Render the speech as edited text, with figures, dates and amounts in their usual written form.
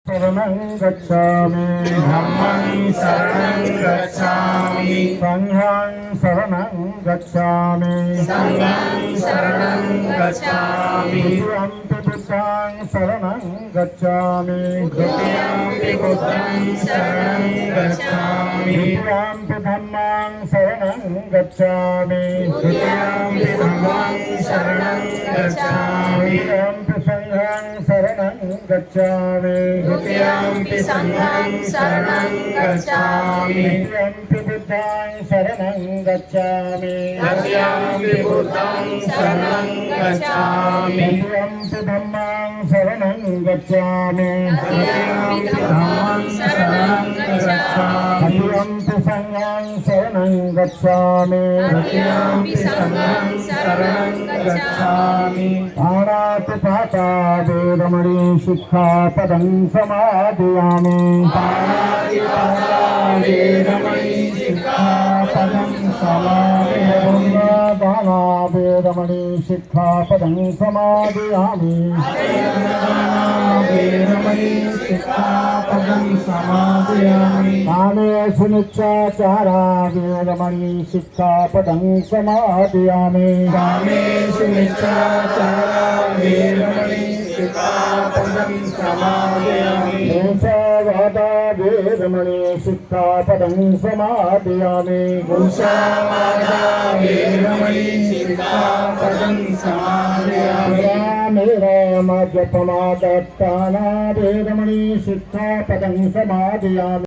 शरणं गच्छामि धम्मं शरणं गच्छामि संघं शरणं गच्छामि संघं शरणं गच्छामि द्वितीयं बुद्धं शरणं गच्छामि द्वितीयं बुद्धं शरणं गच्छामि तृतीयं धम्मं शरणं गच्छामि द्वितीयं धम्मं शरणं गच्छामि तृतीयं संघं शरणं गच्छामि द्वितीयं संघं शरणं गच्छामि तृतीयं बुद्धं शरणं गच्छामि तृतीयं बुद्धं शरणं गच्छामि तृतीयं धम्मं शरणं गच्छामि तृतीयं धम्मं शरणं गच्छामि तृतीयं संघं शरणं गच्छामि तृतीयं संघं शरणं गच्छामि पाणातिपाता वेदमणि शिक्षापदं समादयामि पाणातिपाता वेदमणि शिक्षापदं समादयामि दाना वेदमणि शिक्षापदं समादयामि वेदमणि शिक्षापदं समादयामि कामेषु नित्याचारा वेदमणि शिक्षापदं समादयामि कामेषु मिथ्याचारा वेदमणि शिक्षापदं समादयामि मूषावादा वेदमणि शिक्षापदं समादयामि मुसावादा वेदमणि शिक्षापदं समादयामि रामे राम जपमादत्ताना वेदमणि शिक्षापदं समादयामि।